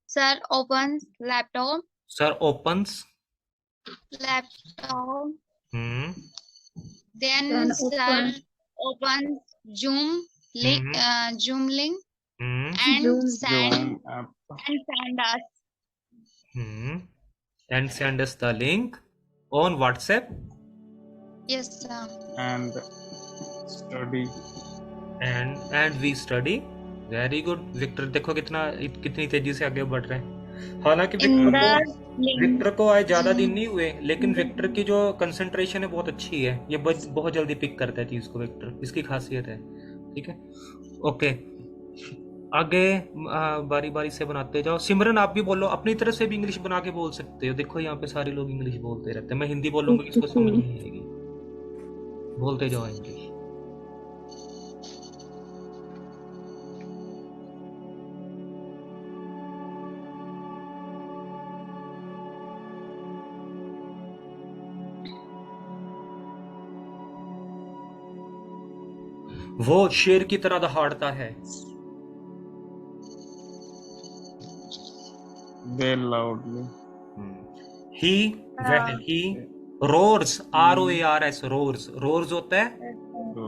Sir opens laptop. Sir opens Laptop. Then Then sir opens Zoom link, Zoom link, and send us. And send us the link on WhatsApp. Yes sir. And study. And we study. Very good Victor, देखो कितनी तेजी से आगे बढ़ रहे हैं। हालांकि Victor को आए ज्यादा दिन नहीं हुए, लेकिन विक्टर की जो कंसंट्रेशन है बहुत अच्छी है, ये बहुत जल्दी पिक करता है चीज को, विक्टर इसकी खासियत है, ठीक है। ओके, आगे बारी बारी से बनाते जाओ। सिमरन आप भी बोलो, अपनी तरफ से भी इंग्लिश बना के बोल सकते हो, देखो यहाँ पे सारे लोग इंग्लिश बोलते रहते हैं, मैं हिंदी बोलूंगा इसको समझ नहीं आएगी, बोलते जाओ इंग्लिश। वो शेर की तरह दहाड़ता है। They loudly. He, वह, he roars, ROARS, roars. Roars होता है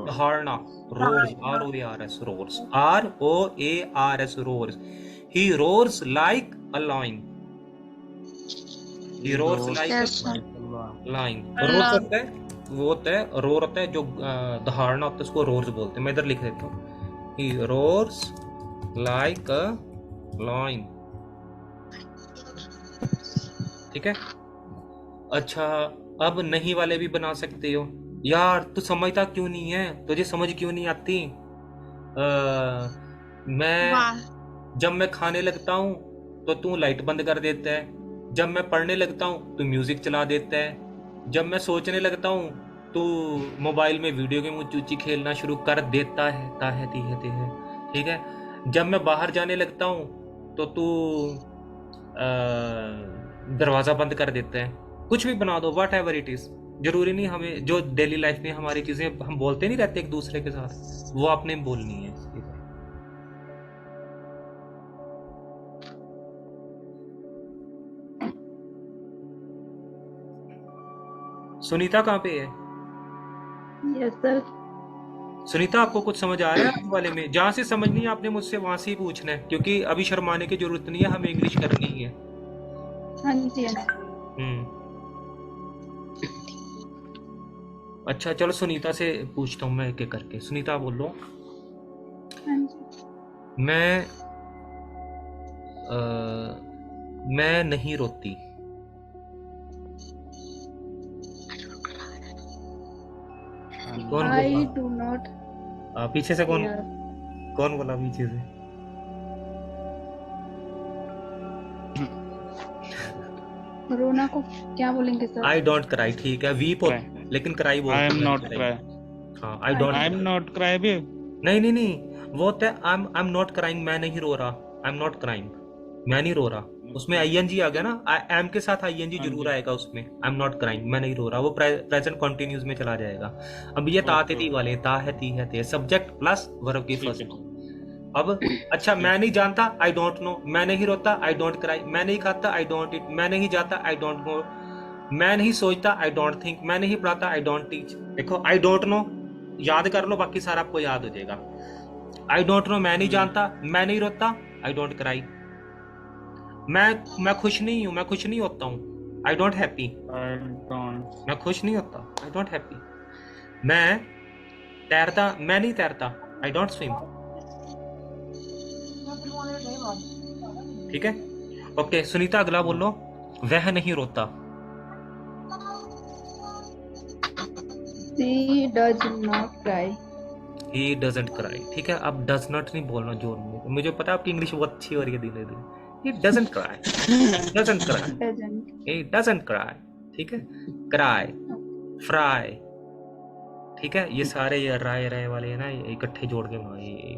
दहाड़ना, roars, ROARS, roars, ROARS, roars. He roars like a lion, he roars like Yes, sir. Lion. Roars होता है, वो होता है, रोर होता है जो दहाड़ना होता है, उसको रोर्स बोलते हैं। मैं इधर लिख देता हूँ, ही रोर्स लाइक अ लाइन। ठीक है। अच्छा, अब नहीं वाले भी बना सकते हो। यार तू समझता क्यों नहीं है, तुझे समझ क्यों नहीं आती? मैं वाह, जब मैं खाने लगता हूँ तो तू लाइट बंद कर देता है, जब मैं पढ़ने लगता हूँ तो म्यूजिक चला देता है, जब मैं सोचने लगता हूँ तो मोबाइल में वीडियो गेम ऊंची खेलना शुरू कर देता है। ठीक है। जब मैं बाहर जाने लगता हूँ तो तू दरवाज़ा बंद कर देता है। कुछ भी बना दो, वट एवर इट इज़। जरूरी नहीं हमें जो डेली लाइफ में हमारी चीज़ें हम बोलते नहीं रहते एक दूसरे के साथ, वो आपने बोलनी है। सुनीता कहाँ पे है? Yes sir. सुनीता, आपको कुछ समझ आ रहा है इस वाले में? जहाँ से समझ नहीं है आपने मुझसे वहां से ही पूछना है, क्योंकि अभी शर्माने की जरूरत नहीं है, हमें इंग्लिश करनी ही है। हाँ जी, हाँ जी। अच्छा चलो, सुनीता से पूछता हूँ मैं एक एक करके। सुनीता बोलो। हाँ जी। मैं नहीं रोती। कौन आई बोला? डू नॉट पीछे से कौन केयर। कौन बोला पीछे से? रोना को क्या बोलेंगे सर? I don't cry. ठीक है, वीप लेकिन क्राई बोलते आई एम हैं। Not cry. हाँ, I don't. I am not cry भी। नहीं, वो होता है आई एम नॉट क्राइंग, मैं नहीं रो रहा। आई एम नॉट क्राइंग, मैं नहीं रो रहा। उसमें आईएनजी आ गया ना, आई एम के साथ आईएनजी जरूर आएगा उसमें। आई एम नॉट क्राइंग, मैं नहीं रो रहा, वो प्रेजेंट कंटिन्यूस में चला जाएगा। अब ये ता ती वाले, ता है ती है ते, सब्जेक्ट प्लस वर्ब की फर्स्ट फॉर्म। अब अच्छा, मैं नहीं जानता, आई डोंट नो। मैं नहीं रोता, आई डोंट क्राई। मैं नहीं खाता, आई डोंट ईट। मैं नहीं जाता, आई डोंट गो। मैं नहीं सोचता, आई डोंट थिंक। मैं नहीं पढ़ाता, आई डोंट टीच। देखो, आई डोंट नो याद कर लो, बाकी सारा आपको याद हो जाएगा। आई डोंट नो, मैं नहीं जानता। मैं नहीं रोता, आई डोंट क्राई। मैं खुश नहीं हूँ, मैं खुश नहीं होता हूँ। I don't happy. मैं खुश नहीं होता, आई डोंट हैप्पी। मैं तैरता, मैं नहीं तैरता, आई डोंट स्विम। ठीक है, ओके। सुनीता, अगला बोलो। वह नहीं रोता। She does not cry. He doesn't cry। ठीक है, अब does not नहीं बोलना जोर में। मुझे पता है आपकी इंग्लिश बहुत अच्छी हो रही है धीरे धीरे। He doesn't cry, doesn't cry, Doesn't. he doesn't cry। ठीक है, cry, fry। ठीक है, ये सारे ये राय राय वाले हैं ना, ये इकट्ठे जोड़ के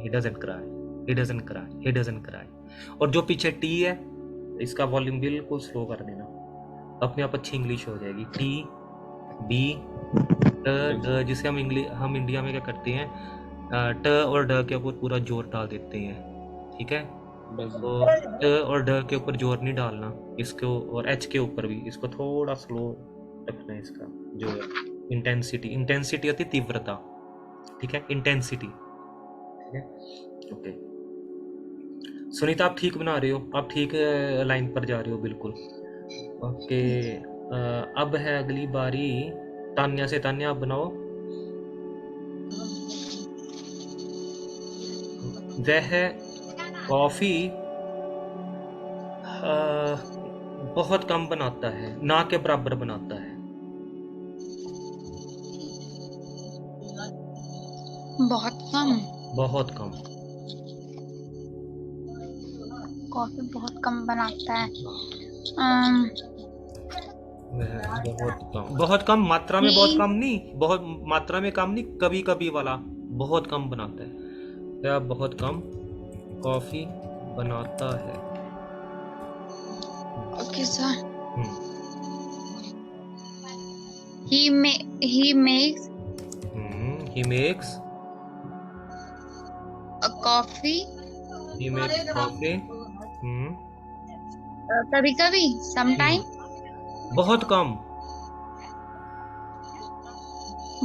he doesn't cry, he doesn't cry, he doesn't cry। और जो पीछे टी है, इसका वॉल्यूम बिल्कुल स्लो कर देना, अपने आप अच्छी इंग्लिश हो जाएगी। टी, बी, ड, जिसे हम इंडिया में क्या करते हैं, ट और ड के ऊपर पूरा जोर डाल देते हैं। ठीक है, तो ट और ड के ऊपर जोर नहीं डालना, इसको और एच के ऊपर भी इसको थोड़ा स्लो रखना है। इसका जो इंटेंसिटी होती है तीव्रता। ठीक है, इंटेंसिटी। ठीक है, ओके। सुनीता, आप ठीक बना रहे हो, आप ठीक लाइन पर जा रहे हो, बिल्कुल ओके। अब है अगली बारी तान्या से। तान्या, आप बनाओ। वह कॉफी बहुत कम बनाता है, ना के बराबर बनाता है। बहुत कम। बहुत कम। कॉफी बहुत कम बनाता है। बहुत कम मात्रा में, बहुत कम नहीं, बहुत मात्रा में कम नहीं, कभी कभी वाला बहुत कम बनाता है। या बहुत कम कॉफी बनाता है। Okay sir. he makes a coffee। he makes coffee। कभी कभी, sometime। बहुत कम।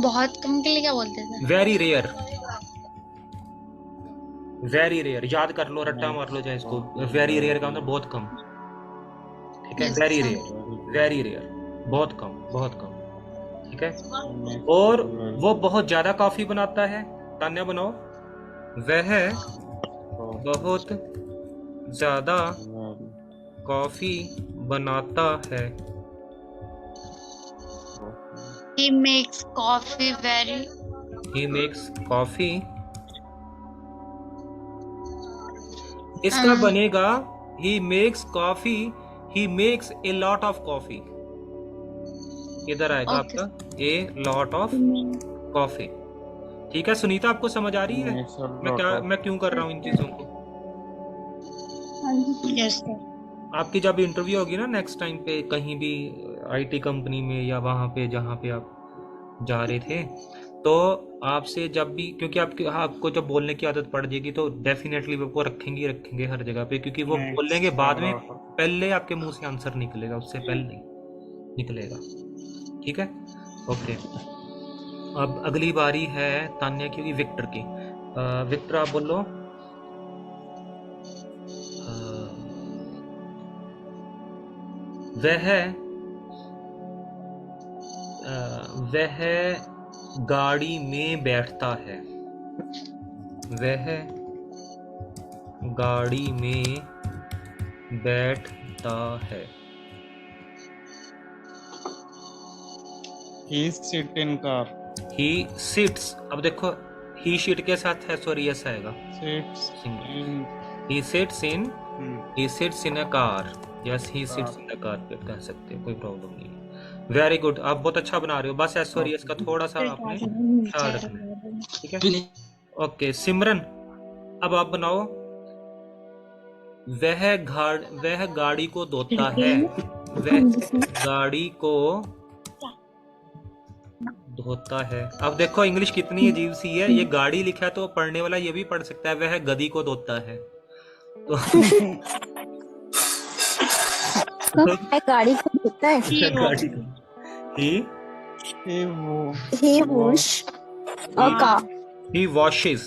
बहुत कम के लिए क्या बोलते थे? वेरी रेयर, वेरी रेयर, याद कर लो, रट्टा मार लो चाहे इसको। वेरी रेयर का मतलब बहुत कम, ठीक है। Yes, very sir. Rare, very rare, बहुत कम, बहुत कम, ठीक है। और वो बहुत ज्यादा कॉफी बनाता है, तान्या बनाओ। वह बहुत ज्यादा कॉफी बनाता है। He makes coffee very. He makes coffee, इसका बनेगा he makes coffee, he makes a lot of coffee। इधर आएगा Okay. आपका a lot of coffee, ठीक है। सुनीता आपको समझ आ रही है मैं क्यों कर रहा हूँ इन चीजों को? Yes, sir. आपकी जब इंटरव्यू होगी ना नेक्स्ट टाइम पे कहीं भी आईटी कंपनी में या वहाँ पे जहाँ पे आप जा रहे थे, तो आपसे जब भी, क्योंकि आपको जब बोलने की आदत पड़ जाएगी तो डेफिनेटली वो आपको रखेंगे हर जगह पे, क्योंकि वो बोलेंगे बाद में, पहले आपके मुंह से आंसर निकलेगा, उससे पहले नहीं निकलेगा, ठीक है। ओके, अब अगली बारी है तान्या की, विक्टर की। विक्टर आप बोलो। वह गाड़ी में बैठता है। वह गाड़ी में बैठता है। He sit in car. He sits, अब देखो he शीट के साथ है, सॉरी यस आएगा। Sits in. He sits in, he sits in a car। Yes, he sits in a car कह सकते हो, कोई प्रॉब्लम नहीं है। वेरी गुड, आप बहुत अच्छा बना रहे हो, बस एस और एस का थोड़ा सा आपने ख्याल रखना है, ठीक है। ओके सिमरन, अब आप बनाओ। वह गाड़ी को धोता है। वह गाड़ी को धोता है। अब देखो इंग्लिश कितनी अजीब सी है, ये गाड़ी लिखा है तो पढ़ने वाला ये भी पढ़ सकता है वह गधी को धोता है, तो गाड़ी को धोता है। गाड़ी को He wash a car. he washes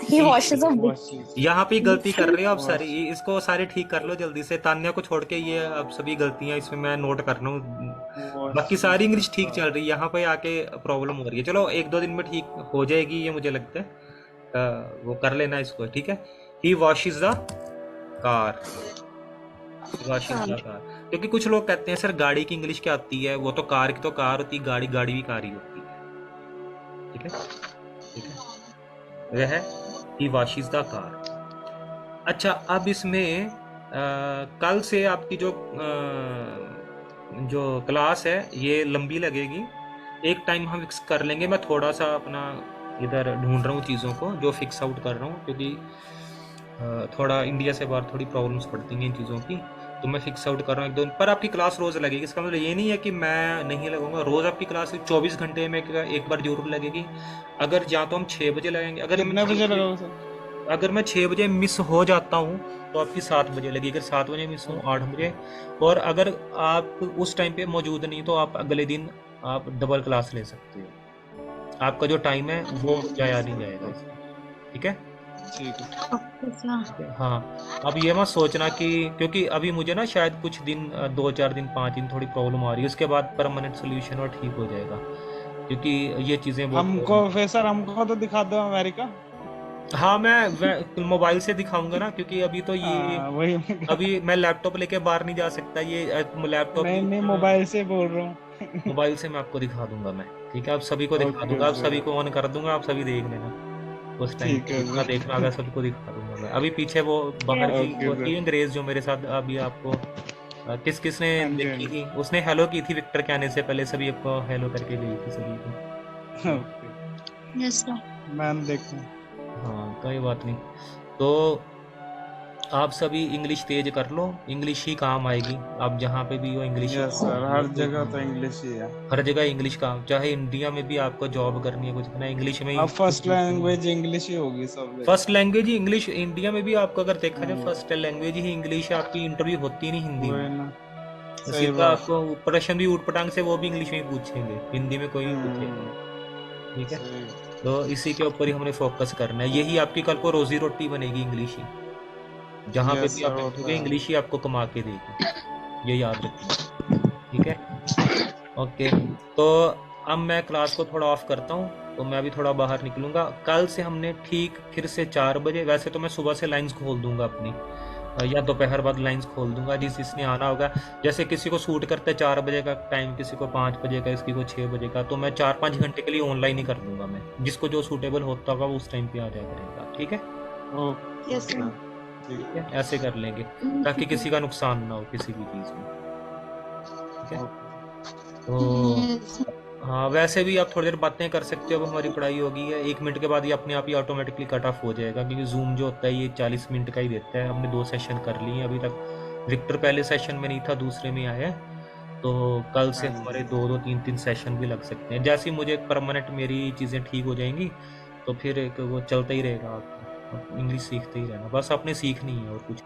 He washes a book. यहाँ पे गलती कर रहे हो आप सारी, इसको सारे ठीक कर लो जल्दी से। तान्या को छोड़ के ये अब सभी गलतियां इसमें मैं नोट कर रहा हूँ, बाकी सारी इंग्लिश ठीक चल रही है, यहाँ पे आके प्रॉब्लम हो रही है। चलो 1-2 दिन में ठीक हो जाएगी ये मुझे लगता है, वो कर लेना इसको, ठीक है। he washes the car, क्योंकि कुछ लोग कहते हैं सर गाड़ी की इंग्लिश क्या आती है, वो तो कार की तो कार होती है, गाड़ी भी कार ही होती है, ठीक है, ठीक है। वह he washes the car। अच्छा, अब इसमें कल से आपकी जो क्लास है ये लंबी लगेगी, एक टाइम हम फिक्स कर लेंगे। मैं थोड़ा सा अपना इधर ढूंढ रहा हूँ चीज़ों को जो फिक्स आउट कर रहा हूँ, क्योंकि थोड़ा इंडिया से बाहर थोड़ी प्रॉब्लम्स पड़ती हैं इन चीज़ों की, तो मैं फिक्स आउट कर रहा हूँ 1-2 दिन पर। आपकी क्लास रोज़ लगेगी, इसका मतलब ये नहीं है कि मैं नहीं लगाऊंगा, रोज़ आपकी क्लास 24 घंटे में एक बार जरूर लगेगी। अगर या तो हम 6 बजे लगेंगे, अगर कितने बजे लगाओ सर? अगर मैं 6 बजे मिस हो जाता हूँ तो आपकी 7 बजे लगेगी, अगर 7 बजे मिस हो 8 बजे, और अगर आप उस टाइम पे मौजूद नहीं तो आप अगले दिन आप डबल क्लास ले सकते हो, आपका जो टाइम है वो जाया नहीं जाएगा इसमें, ठीक है। ठीक है। हाँ, अब ये मत सोचना कि, क्योंकि अभी मुझे ना शायद कुछ दिन 2-4 दिन 5 दिन थोड़ी प्रॉब्लम आ रही है, उसके बाद परमानेंट सोल्यूशन और ठीक हो जाएगा, क्योंकि ये चीज़ें हमको प्रोफेसर हमको तो दिखा दो अमेरिका। हाँ, मैं मोबाइल से दिखाऊंगा ना, क्योंकि अभी तो ये वही अभी मैं लैपटॉप लेके बाहर नहीं जा सकता, ये लैपटॉप नहीं मोबाइल से बोल रहा हूँ। मोबाइल से मैं आपको दिखा दूंगा मैं, ठीक है। आप सभी को दिखा दूंगा, आप सभी को ऑन कर दूंगा, आप सभी देख लेना उस टाइम, जितना देखना होगा सबको दिखा दूंगा मैं। अभी पीछे वो बाहर की वो थी अंग्रेज जो मेरे साथ अभी आपको किसने देखी थी, उसने हेलो की थी विक्टर के आने से पहले, सभी आपको हेलो करके गई थी सभी को। यस सर, मैम देखो। हाँ, कोई बात नहीं, तो आप सभी इंग्लिश तेज कर लो, इंग्लिश ही काम आएगी, आप जहाँ पे भी हो इंग्लिश। यस सर, हर जगह तो इंग्लिश ही है, हर जगह इंग्लिश काम, चाहे इंडिया में भी आपको जॉब करनी है कुछ करना है इंग्लिश में ही। अब फर्स्ट लैंग्वेज इंग्लिश ही होगी सब। फर्स्ट लैंग्वेज ही इंग्लिश, इंडिया में भी आपको अगर देखा जाए फर्स्ट लैंग्वेज ही इंग्लिश है, आपकी इंटरव्यू होती नहीं हिंदी में, सही सीधा बात। आपको प्रश्न भी ऊट पटांग से वो भी इंग्लिश में ही पूछेंगे, हिंदी में कोई भी पूछेगा। हम्म, ठीक है, सही। तो इसी के ऊपर ही हमने फोकस करना है, यही आपकी कल को रोजी रोटी बनेगी, इंग्लिश ही। जहाँ पे यस भी सर, आप वो तो बैठोगे है। इंग्लिश ही आपको कमा के देगी, ये याद रखना। ठीक है, ओके। तो अब मैं क्लास को थोड़ा ऑफ करता हूँ, तो मैं अभी थोड़ा बाहर निकलूंगा। कल से हमने ठीक फिर से 4 बजे, वैसे तो मैं सुबह से लाइंस खोल दूंगा अपनी, या दोपहर बाद लाइंस खोल दूंगा, जिसने आना होगा। जैसे किसी को सूट करता है 4 बजे का टाइम, किसी को 5 बजे का, किसी को 6 बजे का, तो मैं 4-5 घंटे के लिए ऑनलाइन ही कर दूंगा। मैं जिसको जो सूटेबल होता होगा वो उस टाइम पे आ जाया करेगा। ठीक है, ओके Yes, sir. सर, ठीक ठीक है। है, ऐसे कर लेंगे ताकि किसी का नुकसान ना हो किसी भी चीज़ में। ठीक है, तो Yes. हाँ, वैसे भी आप थोड़ी देर बातें कर सकते हो। अब हमारी पढ़ाई होगी है, 1 मिनट के बाद ये अपने आप ही ऑटोमेटिकली कट ऑफ हो जाएगा, क्योंकि जूम जो होता है ये 40 मिनट का ही देता है। हमने 2 सेशन कर लिए हैं अभी तक। विक्टर पहले सेशन में नहीं था, दूसरे में आया है, तो कल से हाँ हमारे जी। 2-2 3-3 सेशन भी लग सकते हैं। जैसे ही मुझे परमानेंट मेरी चीज़ें ठीक हो जाएंगी तो फिर एक वो चलता ही रहेगा। आपको इंग्लिश सीखते ही रहना, बस आपने सीखनी है और कुछ